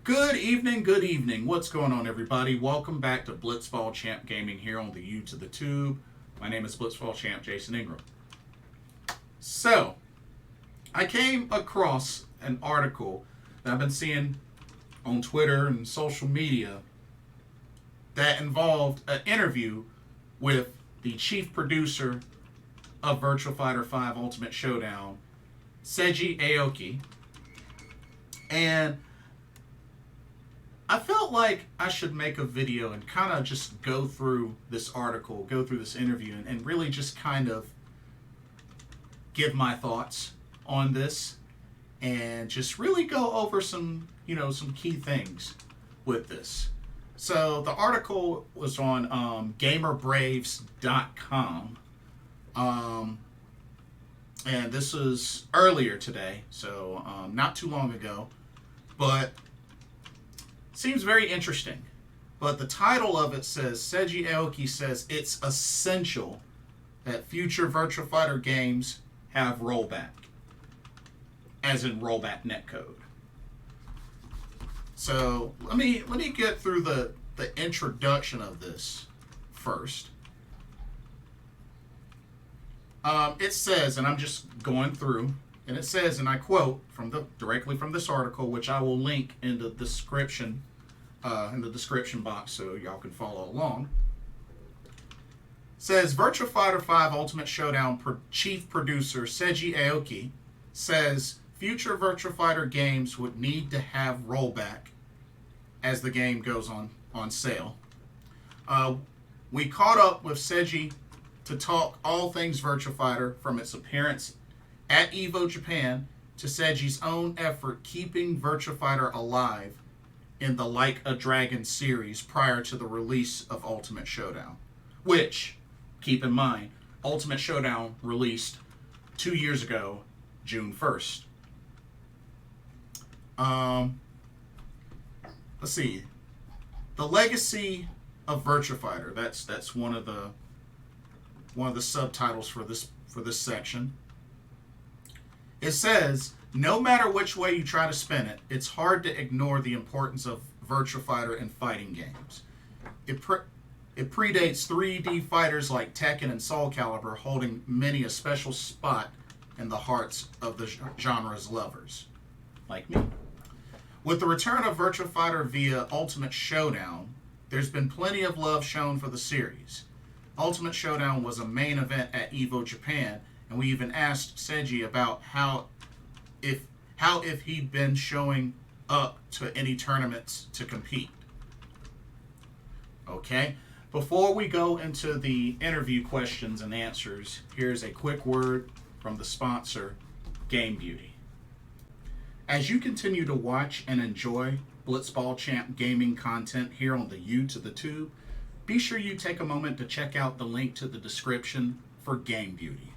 Good evening. What's going on, everybody? Welcome back to Blitzball Champ Gaming here on the U to the Tube. My name is Blitzball Champ Jason Ingram. So, I came across an article that I've been seeing on Twitter and social media that involved an interview with the chief producer of Virtua Fighter 5 Ultimate Showdown, Seiji Aoki. And I felt like I should make a video and kind of just go through this article, go through this interview, and really just kind of give my thoughts on this and just really go over some key things with this. So the article was on GamerBraves.com. And this was earlier today, so not too long ago, but seems very interesting. But the title of it says, Seiji Aoki says it's essential that future Virtua Fighter games have rollback, as in rollback netcode. So let me get through the introduction of this first. It says, and I'm just going through, and it says, and I quote directly from this article, which I will link in the description box so y'all can follow along. Says Virtua Fighter 5 Ultimate Showdown chief producer Seiji Aoki says future Virtua Fighter games would need to have rollback as the game goes on sale. We caught up with Seiji to talk all things Virtua Fighter, from its appearance at EVO Japan to Seiji's own effort keeping Virtua Fighter alive in the Like a Dragon series prior to the release of Ultimate Showdown. Which, keep in mind, Ultimate Showdown released 2 years ago, June 1st. Let's see. The legacy of Virtua Fighter. That's one of the subtitles for this section. It says, no matter which way you try to spin it, it's hard to ignore the importance of Virtua Fighter in fighting games. It predates 3D fighters like Tekken and Soul Calibur, holding many a special spot in the hearts of the genre's lovers, like me. With the return of Virtua Fighter via Ultimate Showdown, there's been plenty of love shown for the series. Ultimate Showdown was a main event at EVO Japan, and we even asked Seiji about how if he'd been showing up to any tournaments to compete. Okay, before we go into the interview questions and answers, here's a quick word from the sponsor, Game Beauty. As you continue to watch and enjoy Blitzball Champ gaming content here on the U to the Tube, be sure you take a moment to check out the link to the description for Game Beauty.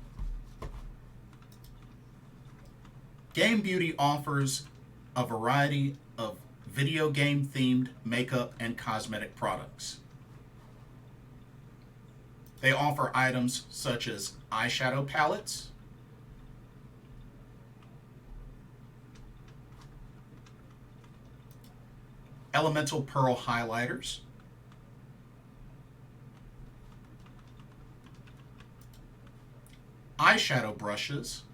Game Beauty offers a variety of video game themed makeup and cosmetic products. They offer items such as eyeshadow palettes, elemental pearl highlighters, eyeshadow brushes,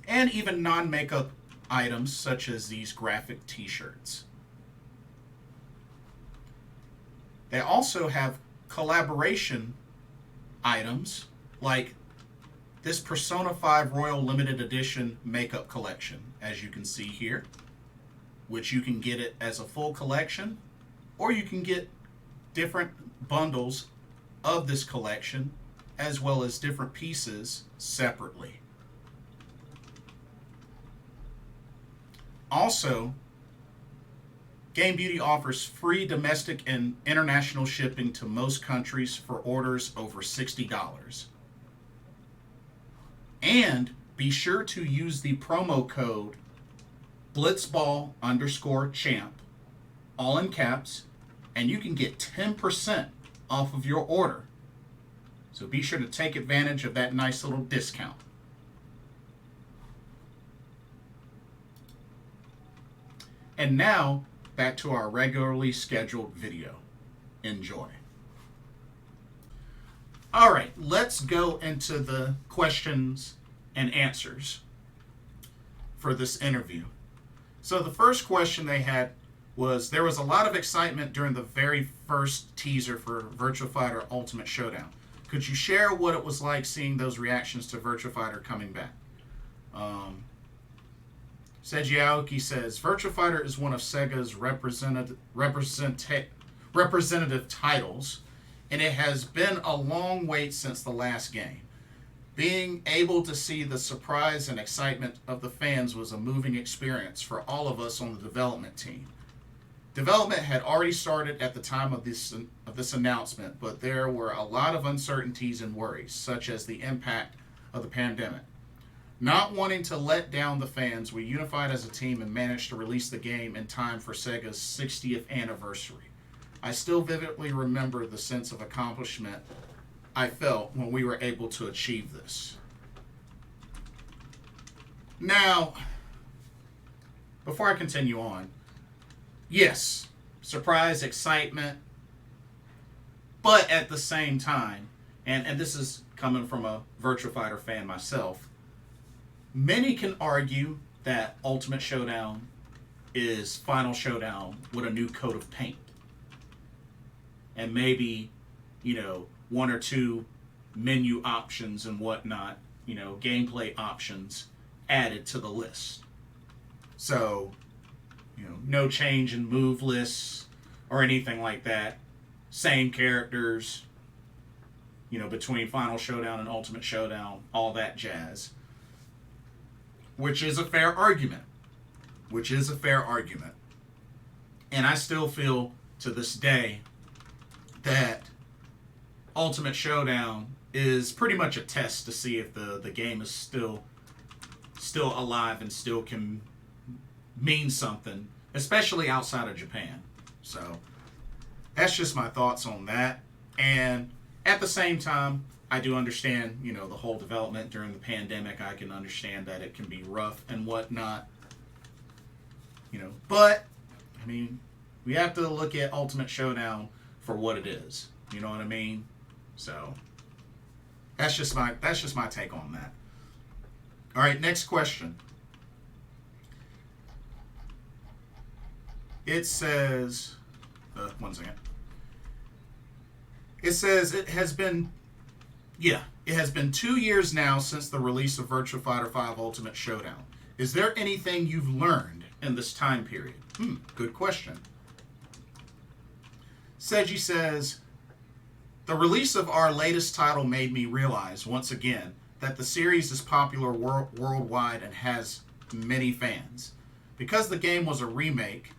and even non-makeup items such as these graphic t-shirts. They also have collaboration items like this Persona 5 Royal Limited Edition makeup collection, as you can see here, which you can get it as a full collection, or you can get different bundles of this collection as well as different pieces separately. Also, Game Beauty offers free domestic and international shipping to most countries for orders over $60. And be sure to use the promo code Blitzball_champ, all in caps, and you can get 10% off of your order. So be sure to take advantage of that nice little discount. And now, back to our regularly scheduled video. Enjoy. All right, let's go into the questions and answers for this interview. So the first question they had was, there was a lot of excitement during the very first teaser for Virtua Fighter Ultimate Showdown. Could you share what it was like seeing those reactions to Virtua Fighter coming back? Seiji Aoki says, Virtua Fighter is one of Sega's representative titles, and it has been a long wait since the last game. Being able to see the surprise and excitement of the fans was a moving experience for all of us on the development team. Development had already started at the time of this announcement, but there were a lot of uncertainties and worries, such as the impact of the pandemic. Not wanting to let down the fans, we unified as a team and managed to release the game in time for Sega's 60th anniversary. I still vividly remember the sense of accomplishment I felt when we were able to achieve this. Now, before I continue on, yes, surprise, excitement, but at the same time, and this is coming from a Virtua Fighter fan myself, many can argue that Ultimate Showdown is Final Showdown with a new coat of paint. And maybe, one or two menu options and whatnot, gameplay options added to the list. So, no change in move lists or anything like that. Same characters, between Final Showdown and Ultimate Showdown, all that jazz. Which is a fair argument. And I still feel to this day that Ultimate Showdown is pretty much a test to see if the game is still alive and still can mean something, especially outside of Japan. So that's just my thoughts on that. And at the same time, I do understand, the whole development during the pandemic. I can understand that it can be rough and whatnot. But, we have to look at Ultimate Showdown for what it is. You know what I mean? So, that's just my take on that. All right, next question. It says, one second. It says it has been 2 years now since the release of Virtua Fighter 5 Ultimate Showdown. Is there anything you've learned in this time period? Good question. Seiji says, the release of our latest title made me realize, once again, that the series is popular worldwide and has many fans. Because the game was a remake,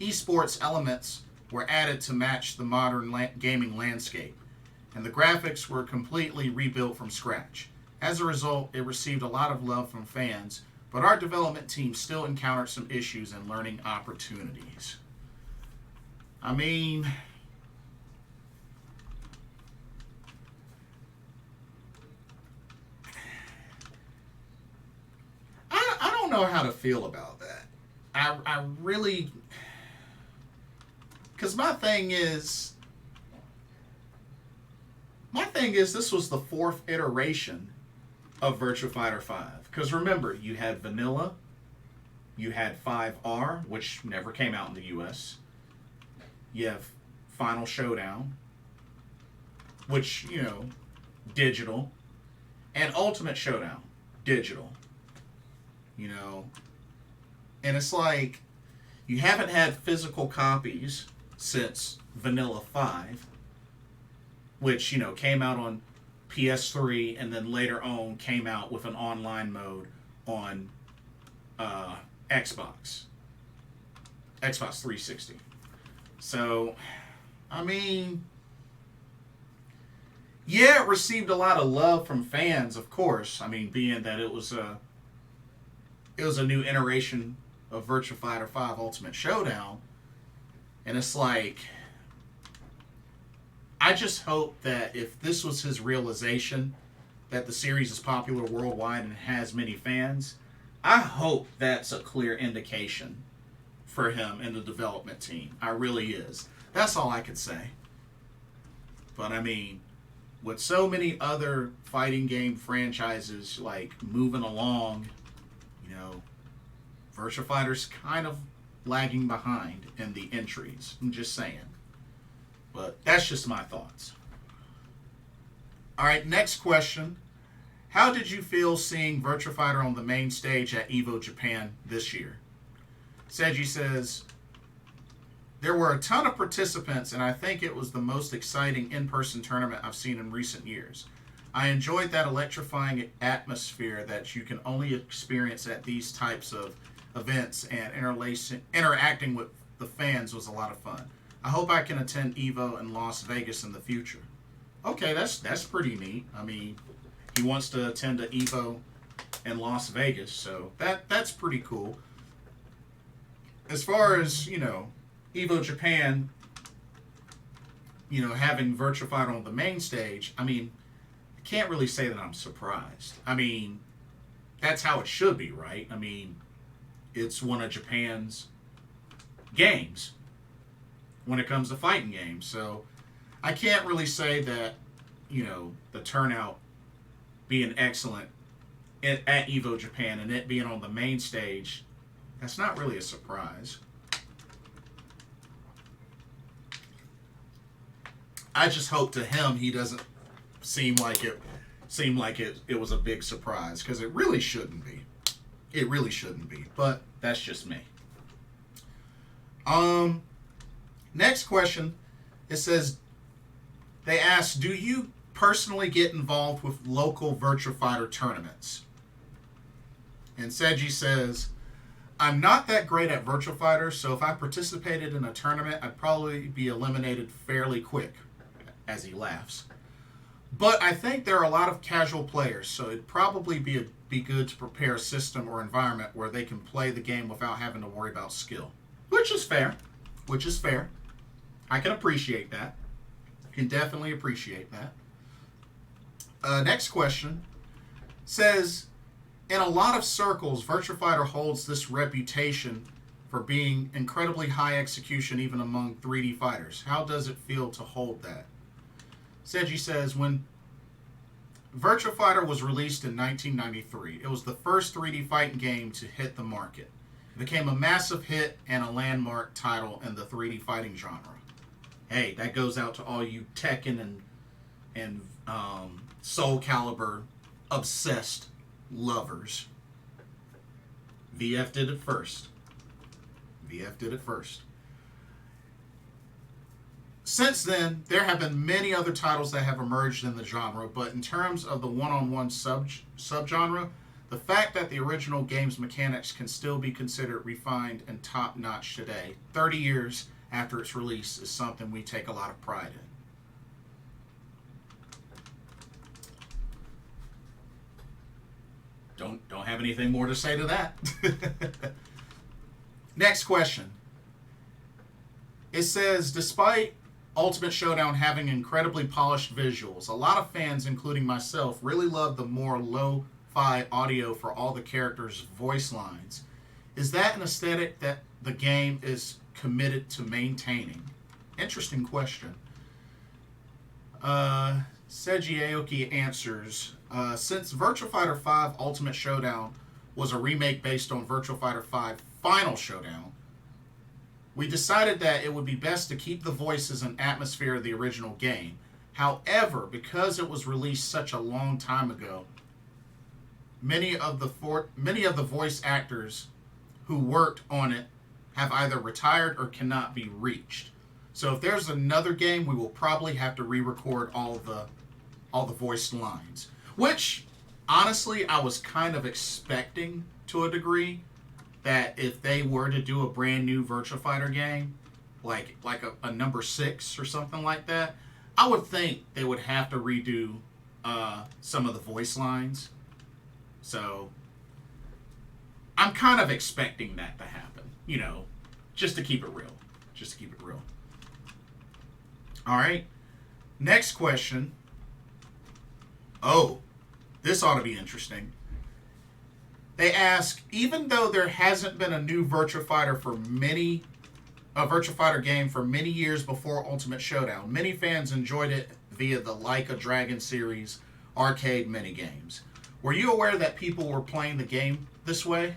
esports elements were added to match the modern gaming landscape, and the graphics were completely rebuilt from scratch. As a result, it received a lot of love from fans, but our development team still encountered some issues and learning opportunities. I don't know how to feel about that. I really... Because my thing is, this was the fourth iteration of Virtua Fighter 5. Because remember, you had Vanilla, you had 5R, which never came out in the US. You have Final Showdown, which, digital. And Ultimate Showdown, digital. And it's like, you haven't had physical copies since Vanilla 5, which, came out on PS3 and then later on came out with an online mode on Xbox 360. So, yeah, it received a lot of love from fans, of course. Being that it was a new iteration of Virtua Fighter 5 Ultimate Showdown. And it's like, I just hope that if this was his realization, that the series is popular worldwide and has many fans, I hope that's a clear indication for him and the development team. I really is. That's all I could say. But I mean, with so many other fighting game franchises like moving along, you know, Virtua Fighter's kind of lagging behind in the entries. I'm just saying. But that's just my thoughts. All right, next question. How did you feel seeing Virtua Fighter on the main stage at EVO Japan this year? Seiji says, there were a ton of participants, and I think it was the most exciting in-person tournament I've seen in recent years. I enjoyed that electrifying atmosphere that you can only experience at these types of events, and interacting with the fans was a lot of fun. I hope I can attend EVO in Las Vegas in the future. Okay, that's pretty neat. I mean, he wants to attend a EVO in Las Vegas, so that's pretty cool. As far as, you know, EVO Japan, you know, having Virtua Fighter on the main stage, I mean, I can't really say that I'm surprised. I mean, that's how it should be, right? I mean, it's one of Japan's games when it comes to fighting games. So I can't really say that, you know, the turnout being excellent at EVO Japan and it being on the main stage, that's not really a surprise. I just hope to him he doesn't seem like it was a big surprise, because it really shouldn't be. It really shouldn't be. But that's just me. Next question. It says, they ask, do you personally get involved with local Virtua Fighter tournaments? And Seiji says, I'm not that great at Virtua Fighter, so if I participated in a tournament, I'd probably be eliminated fairly quick, as he laughs. But I think there are a lot of casual players, so it'd probably be good to prepare a system or environment where they can play the game without having to worry about skill. Which is fair. Which is fair. I can appreciate that. Can definitely appreciate that. Next question says, in a lot of circles, Virtua Fighter holds this reputation for being incredibly high execution even among 3D fighters. How does it feel to hold that? Seiji says, when Virtua Fighter was released in 1993, it was the first 3D fighting game to hit the market. It became a massive hit and a landmark title in the 3D fighting genre. Hey, that goes out to all you Tekken and Soul Calibur obsessed lovers. VF did it first. VF did it first. Since then, there have been many other titles that have emerged in the genre, but in terms of the one-on-one subgenre, the fact that the original game's mechanics can still be considered refined and top-notch today, 30 years after its release, is something we take a lot of pride in. Don't have anything more to say to that. Next question. It says, despite Ultimate Showdown having incredibly polished visuals, a lot of fans, including myself, really love the more lo-fi audio for all the characters' voice lines. Is that an aesthetic that the game is committed to maintaining? Interesting question. Seiji Aoki answers, since Virtua Fighter 5 Ultimate Showdown was a remake based on Virtua Fighter 5 Final Showdown, we decided that it would be best to keep the voices and atmosphere of the original game. However, because it was released such a long time ago, many of the voice actors who worked on it have either retired or cannot be reached. So if there's another game, we will probably have to re-record all the voiced lines, which honestly I was kind of expecting to a degree, that if they were to do a brand new Virtua Fighter game, like a number 6 or something like that, I would think they would have to redo some of the voice lines. So I'm kind of expecting that to happen, you know, just to keep it real. Just to keep it real. All right. Next question. Oh, this ought to be interesting. They ask, even though there hasn't been a new Virtua Fighter game for many years before Ultimate Showdown, many fans enjoyed it via the Like a Dragon series arcade minigames. Were you aware that people were playing the game this way?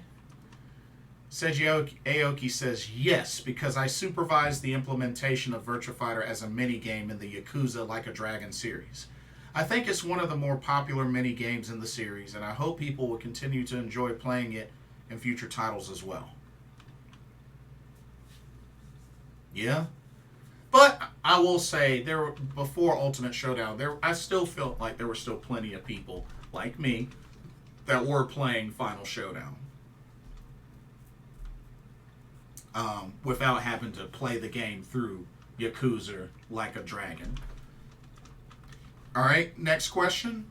Seiji Aoki says, yes, because I supervised the implementation of Virtua Fighter as a minigame in the Yakuza Like a Dragon series. I think it's one of the more popular mini-games in the series, and I hope people will continue to enjoy playing it in future titles as well. Yeah. But I will say, before Ultimate Showdown, I still felt like there were still plenty of people, like me, that were playing Final Showdown. Without having to play the game through Yakuza Like a Dragon. All right, next question.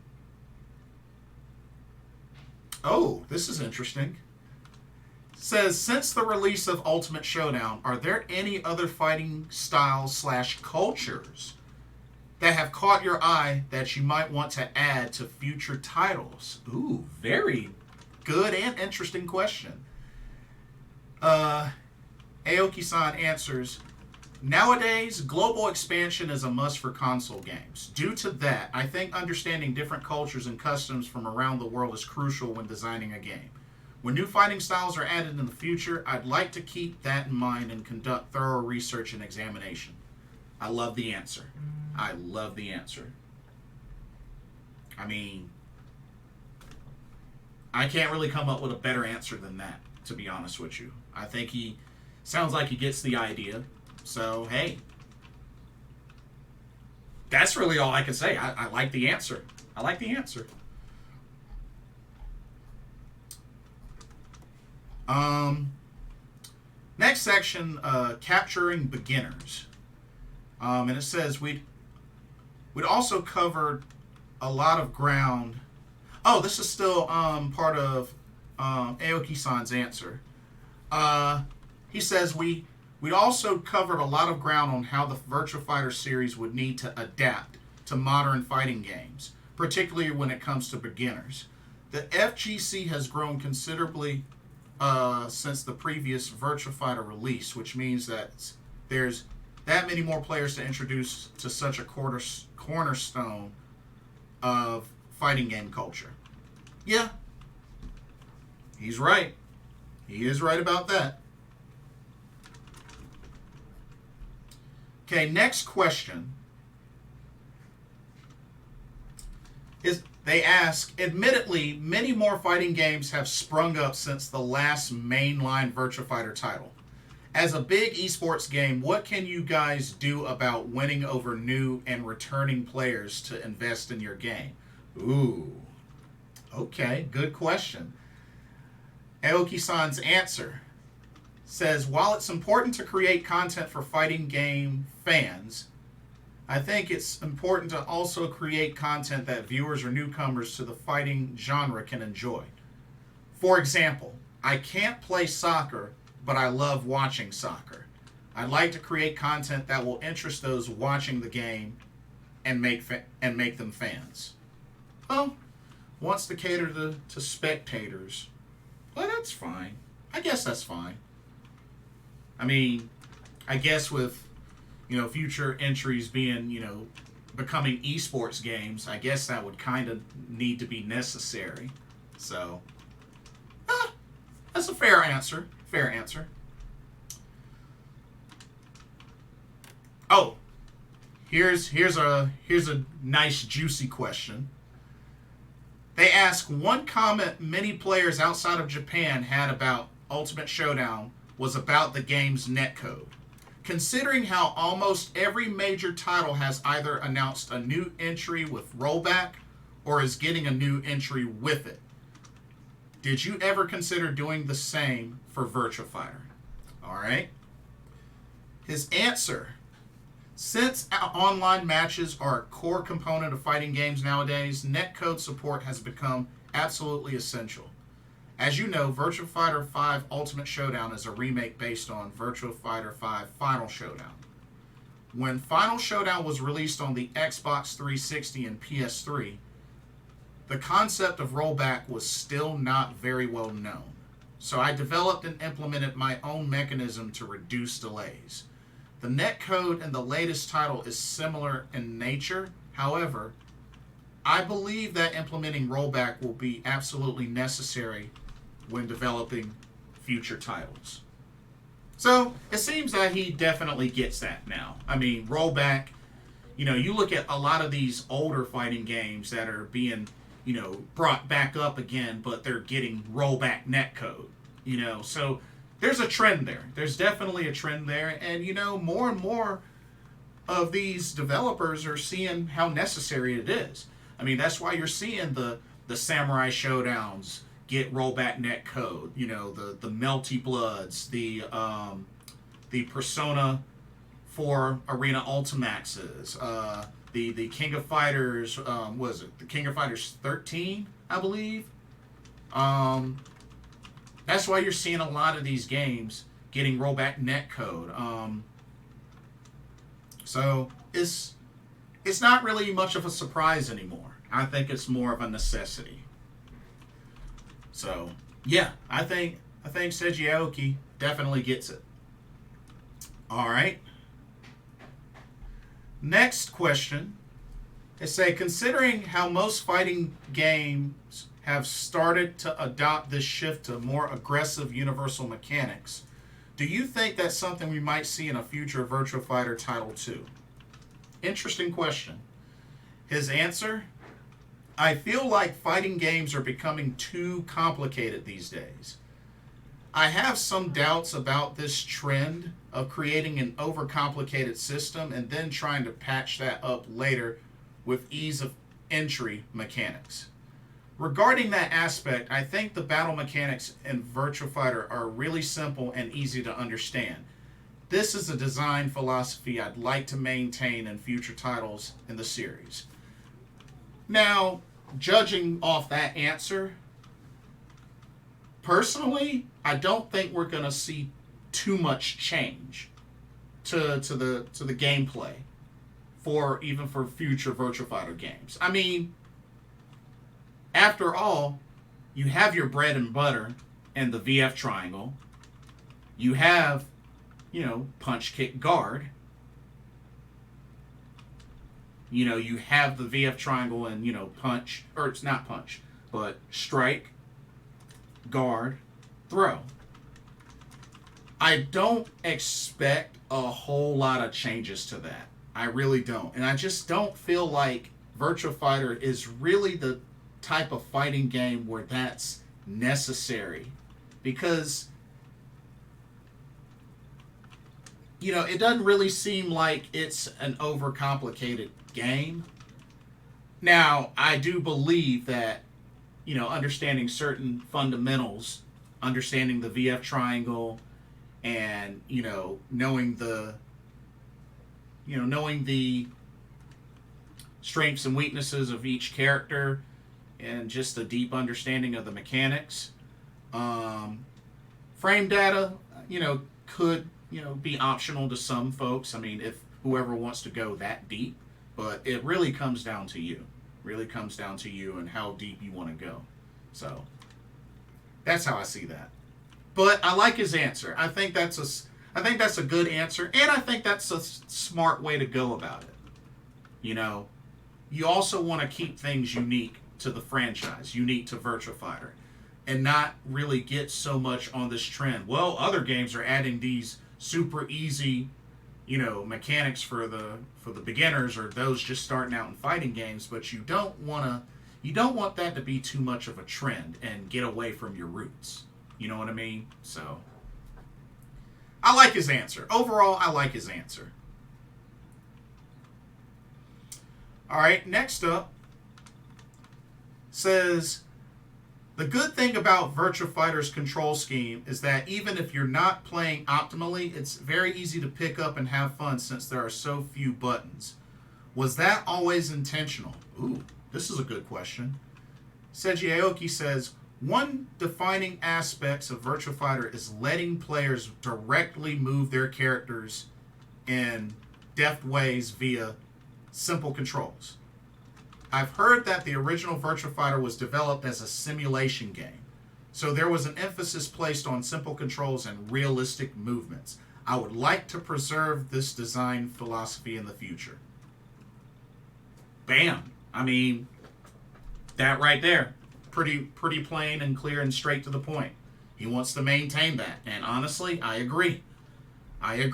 Oh, this is interesting. It says, since the release of Ultimate Showdown, are there any other fighting styles / cultures that have caught your eye that you might want to add to future titles? Ooh, very good and interesting question. Aoki-san answers, nowadays, global expansion is a must for console games. Due to that, I think understanding different cultures and customs from around the world is crucial when designing a game. When new fighting styles are added in the future, I'd like to keep that in mind and conduct thorough research and examination. I love the answer. I love the answer. I mean, I can't really come up with a better answer than that, to be honest with you. I think he sounds like he gets the idea. So, hey, that's really all I can say. I like the answer. I like the answer. Next section, capturing beginners. And it says we'd also covered a lot of ground. Oh, this is still part of Aoki-san's answer. He says we'd also covered a lot of ground on how the Virtua Fighter series would need to adapt to modern fighting games, particularly when it comes to beginners. The FGC has grown considerably since the previous Virtua Fighter release, which means that there's that many more players to introduce to such a cornerstone of fighting game culture. Yeah, he's right. He is right about that. Okay, next question is, they ask, admittedly, many more fighting games have sprung up since the last mainline Virtua Fighter title. As a big esports game, what can you guys do about winning over new and returning players to invest in your game? Ooh, okay, good question. Aoki-san's answer says, while it's important to create content for fighting game fans, I think it's important to also create content that viewers or newcomers to the fighting genre can enjoy. For example, I can't play soccer, but I love watching soccer. I'd like to create content that will interest those watching the game and make them fans. Well, wants to cater to spectators. Well, that's fine. I guess that's fine. I mean, I guess with, future entries being, becoming esports games, I guess that would kind of need to be necessary. So, that's a fair answer. Fair answer. Oh, here's a nice juicy question. They ask, one comment many players outside of Japan had about Ultimate Showdown was about the game's netcode. Considering how almost every major title has either announced a new entry with rollback or is getting a new entry with it, did you ever consider doing the same for Virtua Fighter? All right. His answer, since online matches are a core component of fighting games nowadays, netcode support has become absolutely essential. As you know, Virtua Fighter 5 Ultimate Showdown is a remake based on Virtua Fighter 5 Final Showdown. When Final Showdown was released on the Xbox 360 and PS3, the concept of rollback was still not very well known. So I developed and implemented my own mechanism to reduce delays. The netcode in the latest title is similar in nature. However, I believe that implementing rollback will be absolutely necessary when developing future titles. So it seems that he definitely gets that now. I mean, rollback, you look at a lot of these older fighting games that are being, brought back up again, but they're getting rollback netcode, So there's a trend there. There's definitely a trend there. And, more and more of these developers are seeing how necessary it is. I mean, that's why you're seeing the Samurai Showdowns get rollback netcode. The Melty Bloods, the Persona 4 Arena Ultimaxes, the King of Fighters, was it the King of Fighters 13, I believe? That's why you're seeing a lot of these games getting rollback netcode. So it's not really much of a surprise anymore. I think it's more of a necessity. So yeah, I think Seiji Aoki definitely gets it. All right. Next question is, considering how most fighting games have started to adopt this shift to more aggressive universal mechanics, do you think that's something we might see in a future Virtua Fighter Title 2? Interesting question. His answer: I feel like fighting games are becoming too complicated these days. I have some doubts about this trend of creating an overcomplicated system and then trying to patch that up later with ease of entry mechanics. Regarding that aspect, I think the battle mechanics in Virtua Fighter are really simple and easy to understand. This is a design philosophy I'd like to maintain in future titles in the series. Now, judging off that answer, personally, I don't think we're going to see too much change to the gameplay for future Virtua Fighter games. I mean, after all, you have your bread and butter and the VF triangle. You have, punch, kick, guard. You have the VF triangle and, punch, or it's not punch, but strike, guard, throw. I don't expect a whole lot of changes to that. I really don't. And I just don't feel like Virtua Fighter is really the type of fighting game where that's necessary. Because, it doesn't really seem like it's an overcomplicated game. Now, I do believe that, understanding certain fundamentals, understanding the VF triangle, and, knowing the strengths and weaknesses of each character, and just a deep understanding of the mechanics. Frame data, could, be optional to some folks. I mean, if whoever wants to go that deep, but it really comes down to you. Really comes down to you and how deep you want to go. So that's how I see that. But I like his answer. I think that's a good answer, and I think that's a smart way to go about it. You also want to keep things unique to the franchise, unique to Virtua Fighter, and not really get so much on this trend. Well, other games are adding these super easy, mechanics for the beginners or those just starting out in fighting games, but you don't want that to be too much of a trend and get away from your roots. You know what I mean? So I like his answer. Overall, I like his answer. All right, next up says, the good thing about Virtua Fighter's control scheme is that even if you're not playing optimally, it's very easy to pick up and have fun since there are so few buttons. Was that always intentional? Ooh, this is a good question. Seiji Aoki says, one defining aspect of Virtua Fighter is letting players directly move their characters in deft ways via simple controls. I've heard that the original Virtua Fighter was developed as a simulation game, so there was an emphasis placed on simple controls and realistic movements. I would like to preserve this design philosophy in the future. Bam. I mean, that right there. Pretty plain and clear and straight to the point. He wants to maintain that. And honestly, I agree. I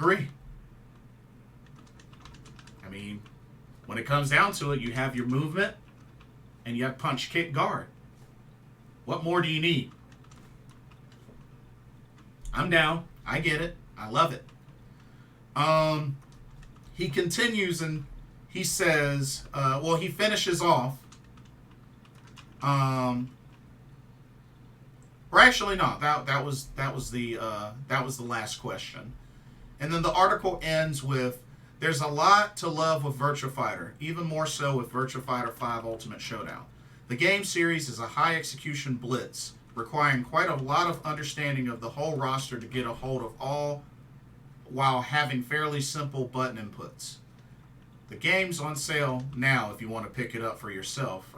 mean, when it comes down to it, you have your movement and you have punch, kick, guard. What more do you need? I'm down. I get it. I love it. He continues and he says, he finishes off. Or actually, no. That was the last question. And then the article ends with, "There's a lot to love with Virtua Fighter, even more so with Virtua Fighter 5 Ultimate Showdown. The game series is a high execution blitz, requiring quite a lot of understanding of the whole roster to get a hold of all, while having fairly simple button inputs. The game's on sale now if you want to pick it up for yourself."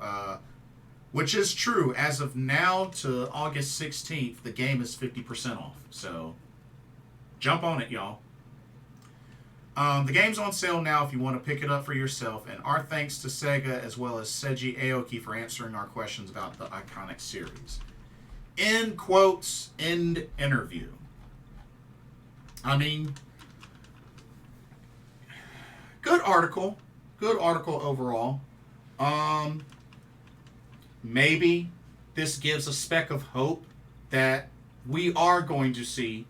Which is true. As of now to August 16th, the game is 50% off. So, jump on it, y'all. The game's on sale now if you want to pick it up for yourself. And our thanks to Sega as well as Seiji Aoki for answering our questions about the iconic series. End quotes, end interview. I mean, good article. Good article overall. Maybe this gives a speck of hope that we are going to see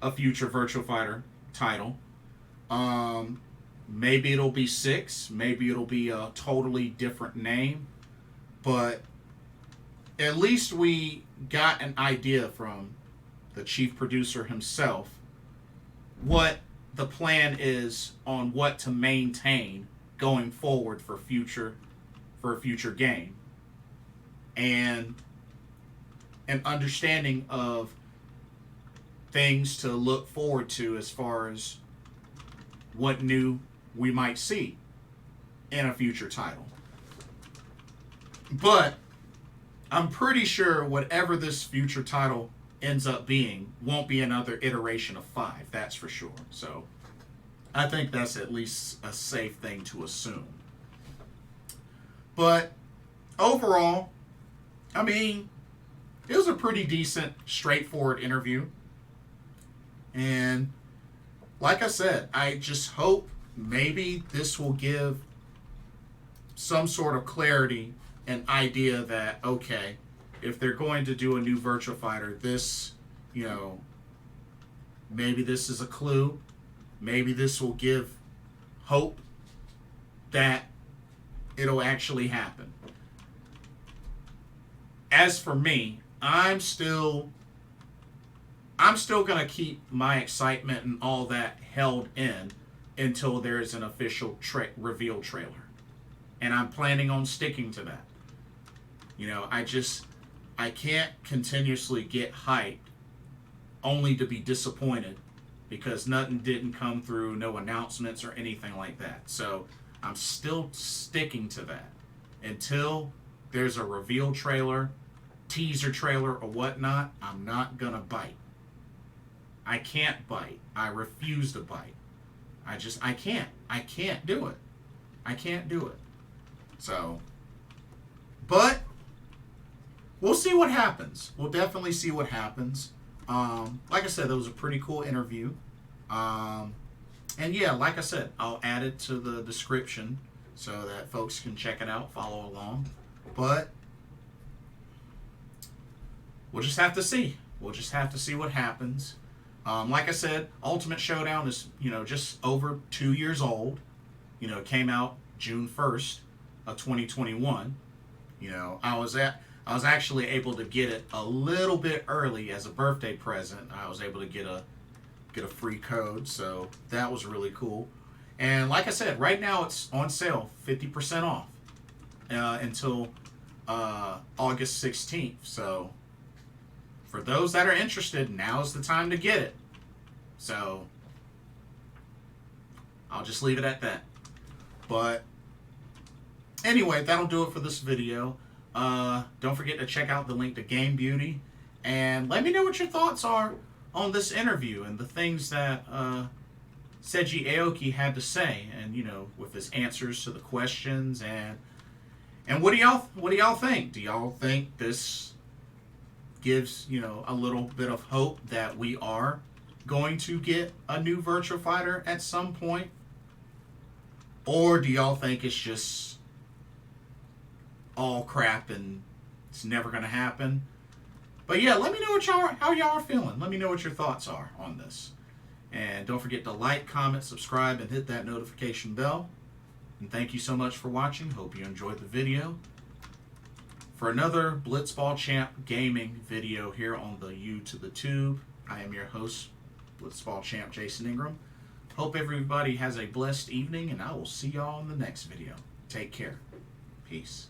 a future Virtua Fighter title. Maybe it'll be 6. Maybe it'll be a totally different name. But at least we got an idea from the chief producer himself what the plan is on what to maintain going forward for a future game. And an understanding of things to look forward to as far as what new we might see in a future title. But I'm pretty sure whatever this future title ends up being won't be another iteration of 5, that's for sure. So I think that's at least a safe thing to assume. But overall, I mean, it was a pretty decent, straightforward interview. And like I said, I just hope maybe this will give some sort of clarity and idea that, okay, if they're going to do a new Virtua Fighter, this, maybe this is a clue. Maybe this will give hope that it'll actually happen. As for me, I'm still going to keep my excitement and all that held in until there's an official reveal trailer. And I'm planning on sticking to that. I can't continuously get hyped only to be disappointed because nothing didn't come through, no announcements or anything like that. So I'm still sticking to that until there's a reveal trailer, teaser trailer, or whatnot. I'm not gonna bite. I can't bite. I refuse to bite. I can't. I can't do it. I can't do it. So, but we'll see what happens. We'll definitely see what happens. Like I said, that was a pretty cool interview. And yeah, like I said, I'll add it to the description so that folks can check it out, follow along. But we'll just have to see. We'll just have to see what happens. Like I said, Ultimate Showdown is, just over 2 years old. It came out June 1st of 2021. I was actually able to get it a little bit early as a birthday present. I was able to get a free code, so that was really cool. And like I said, right now it's on sale, 50% off until August 16th. So for those that are interested, now's the time to get it. So I'll just leave it at that. But Anyway, that'll do it for this video. Don't forget to check out the link to Game Beauty. And let me know what your thoughts are on this interview and the things that Seiji Aoki had to say, and with his answers to the questions, and what do y'all think? Do y'all think this gives a little bit of hope that we are going to get a new Virtua Fighter at some point, or do y'all think it's just all crap and it's never going to happen? But yeah, let me know how y'all are feeling. Let me know what your thoughts are on this. And don't forget to like, comment, subscribe, and hit that notification bell. And thank you so much for watching. Hope you enjoyed the video. For another Blitzball Champ Gaming video here on the U to the Tube, I am your host, Blitzball Champ Jason Ingram. Hope everybody has a blessed evening, and I will see y'all in the next video. Take care. Peace.